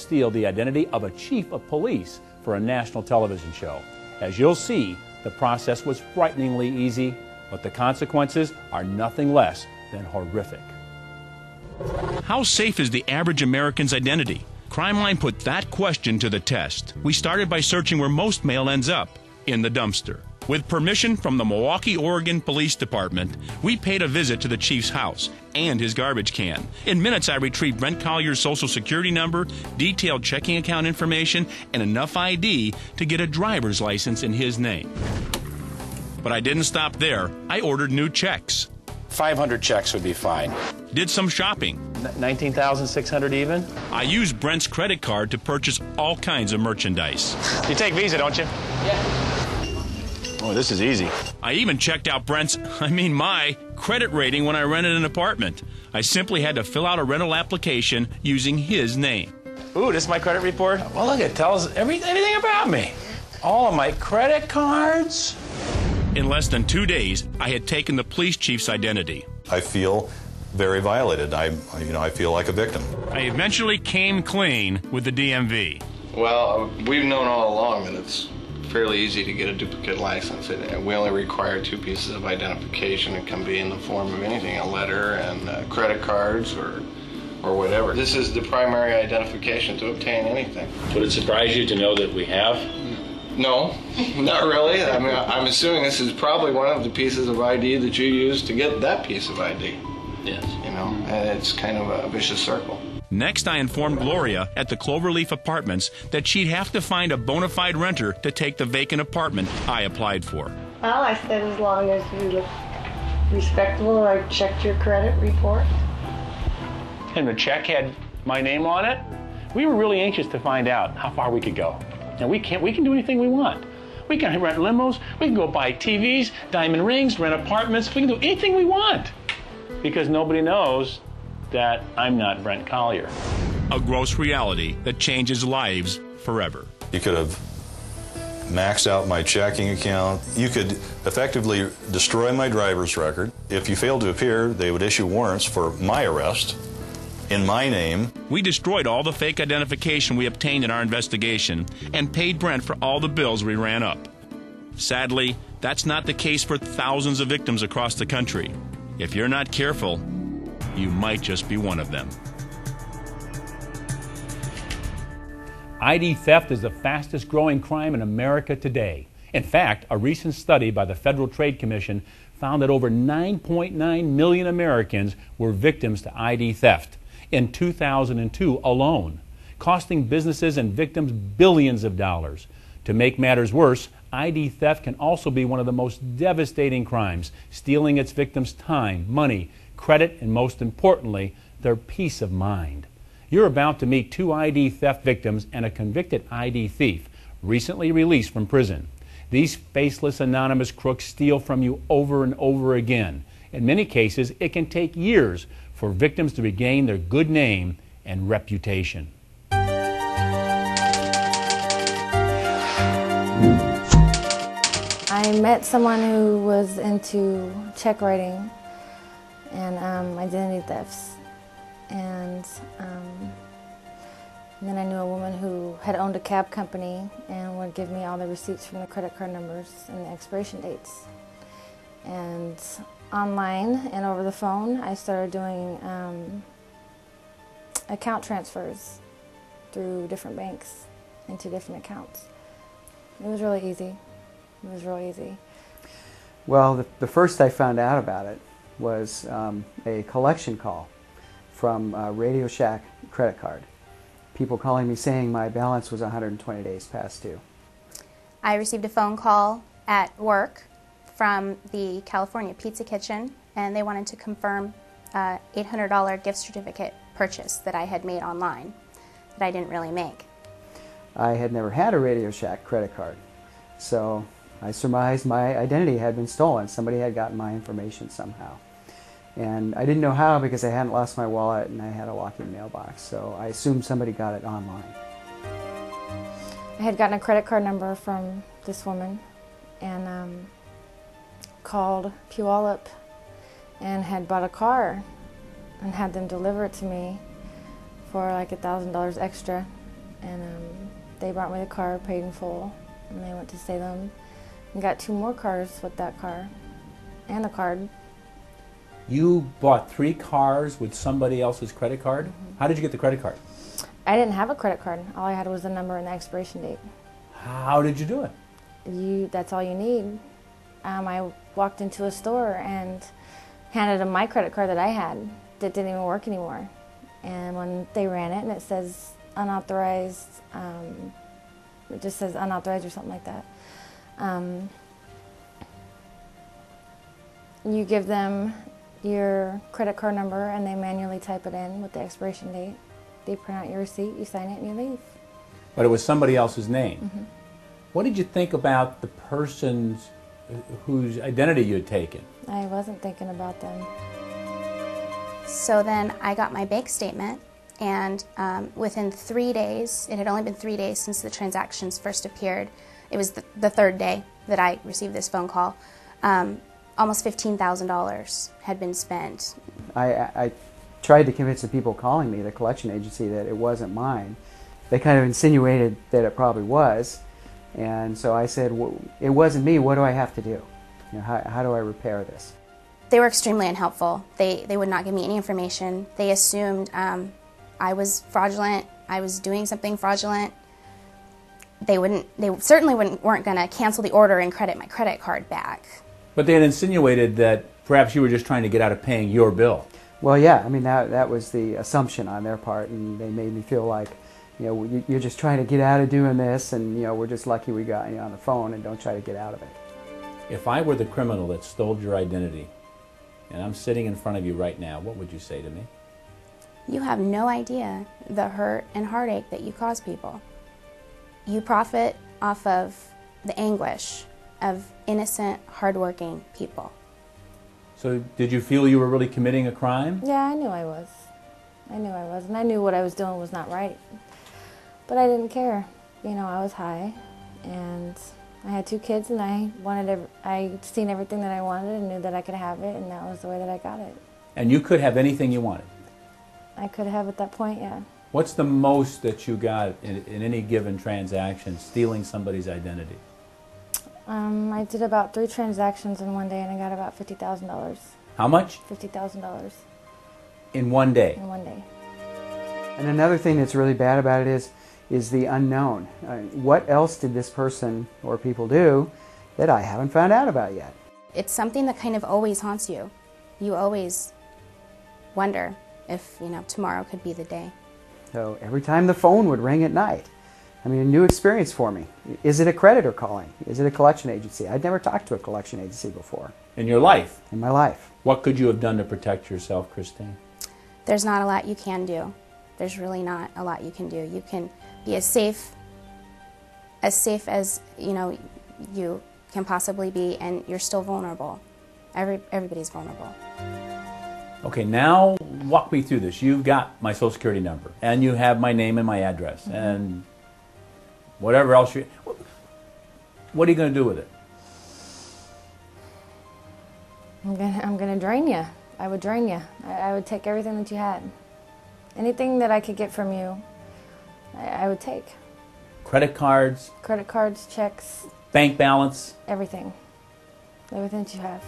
steal the identity of a chief of police for a national television show. As you'll see, the process was frighteningly easy, but the consequences are nothing less than horrific. How safe is the average American's identity? Crimeline put that question to the test. We started by searching where most mail ends up, in the dumpster. With permission from the Milwaukee, Oregon Police Department, we paid a visit to the chief's house and his garbage can. In minutes, I retrieved Brent Collier's social security number, detailed checking account information, and enough ID to get a driver's license in his name. But I didn't stop there. I ordered new checks. 500 checks would be fine. Did some shopping. 19,600 even? I used Brent's credit card to purchase all kinds of merchandise. You take Visa, don't you? Yeah. Oh, this is easy. I even checked out my credit rating when I rented an apartment. I simply had to fill out a rental application using his name. Ooh, this is my credit report? Well, look, it tells everything about me. All of my credit cards. In less than 2 days, I had taken the police chief's identity. I feel very violated. I feel like a victim. I eventually came clean with the DMV. Well, we've known all along that it's fairly easy to get a duplicate license. We only require 2 pieces of identification. It can be in the form of anything, a letter and credit cards or whatever. This is the primary identification to obtain anything. Would it surprise you to know that we have? No, not really. I mean, I'm assuming this is probably one of the pieces of ID that you use to get that piece of ID. Yes. You know, and it's kind of a vicious circle. Next, I informed Gloria at the Cloverleaf Apartments that she'd have to find a bona fide renter to take the vacant apartment I applied for. Well, I said as long as you look respectable, I checked your credit report. And the check had my name on it. We were really anxious to find out how far we could go. Now we can do anything we want. We can rent limos, we can go buy TVs, diamond rings, rent apartments, we can do anything we want. Because nobody knows that I'm not Brent Collier. A gross reality that changes lives forever. You could have maxed out my checking account. You could effectively destroy my driver's record. If you failed to appear, they would issue warrants for my arrest in my name. We destroyed all the fake identification we obtained in our investigation and paid Brent for all the bills we ran up. Sadly, that's not the case for thousands of victims across the country. If you're not careful, you might just be one of them. ID theft is the fastest growing crime in America today. In fact, a recent study by the Federal Trade Commission found that over 9.9 million Americans were victims to ID theft in 2002 alone, costing businesses and victims billions of dollars. To make matters worse, ID theft can also be one of the most devastating crimes, stealing its victims' time, money, credit, and most importantly, their peace of mind. You're about to meet 2 ID theft victims and a convicted ID thief recently released from prison. These faceless anonymous crooks steal from you over and over again. In many cases, it can take years for victims to regain their good name and reputation. I met someone who was into check writing and identity thefts. And then I knew a woman who had owned a cab company and would give me all the receipts from the credit card numbers and the expiration dates. And online and over the phone, I started doing account transfers through different banks into different accounts. It was really easy. It was real easy. Well, the first I found out about it was a collection call from Radio Shack credit card. People calling me saying my balance was 120 days past due. I received a phone call at work from the California Pizza Kitchen, and they wanted to confirm an $800 gift certificate purchase that I had made online that I didn't really make. I had never had a Radio Shack credit card, so I surmised my identity had been stolen. Somebody had gotten my information somehow. And I didn't know how because I hadn't lost my wallet and I had a walk-in mailbox, so I assumed somebody got it online. I had gotten a credit card number from this woman and called Puyallup and had bought a car and had them deliver it to me for like $1,000 extra. And they brought me the car, paid in full, and they went to Salem and got 2 more cars with that car and the card. You bought 3 cars with somebody else's credit card? Mm-hmm. How did you get the credit card? I didn't have a credit card. All I had was the number and the expiration date. How did you do it? That's all you need. I walked into a store and handed them my credit card that I had that didn't even work anymore. And when they ran it and it says unauthorized, it just says unauthorized or something like that. You give them your credit card number and they manually type it in with the expiration date. They print out your receipt, you sign it, and you leave. But it was somebody else's name. Mm-hmm. What did you think about the person's whose identity you had taken? I wasn't thinking about them. So then I got my bank statement, and within 3 days, it had only been 3 days since the transactions first appeared. It was the third day that I received this phone call. Almost $15,000 had been spent. I tried to convince the people calling me, the collection agency, that it wasn't mine. They kind of insinuated that it probably was. And so I said, well, it wasn't me, what do I have to do? You know, how do I repair this? They were extremely unhelpful. They would not give me any information. They assumed I was fraudulent, I was doing something fraudulent. They certainly weren't going to cancel the order and credit my credit card back. But they had insinuated that perhaps you were just trying to get out of paying your bill. Well, yeah, I mean, that was the assumption on their part, and they made me feel like, you know, you're just trying to get out of doing this, and, you know, we're just lucky we got you on the phone, and don't try to get out of it. If I were the criminal that stole your identity, and I'm sitting in front of you right now, what would you say to me? You have no idea the hurt and heartache that you cause people. You profit off of the anguish of innocent, hardworking people. So did you feel you were really committing a crime? Yeah, I knew I was. I knew I was, and I knew what I was doing was not right. But I didn't care. You know, I was high, and I had 2 kids, and I'd seen everything that I wanted and knew that I could have it, and that was the way that I got it. And you could have anything you wanted? I could have at that point, yeah. What's the most that you got in any given transaction, stealing somebody's identity? I did about 3 transactions in one day, and I got about $50,000. How much? $50,000. In one day? In one day. And another thing that's really bad about it is the unknown. What else did this person or people do that I haven't found out about yet? It's something that kind of always haunts you. You always wonder if, you know, tomorrow could be the day. So every time the phone would ring at night, I mean, a new experience for me. Is it a creditor calling? Is it a collection agency? I'd never talked to a collection agency before. In your life? In my life. What could you have done to protect yourself, Christine? There's not a lot you can do. There's really not a lot you can do. You can be as safe as you know you can possibly be, and you're still vulnerable. Everybody's vulnerable. Okay, now walk me through this. You've got my Social Security number, and you have my name and my address, Mm-hmm. and whatever else you... What are you going to do with it? I'm gonna drain you. I would drain you. I would take everything that you had. Anything that I could get from you, I would take. Credit cards? Credit cards, checks. Bank balance? Everything. Everything that you have.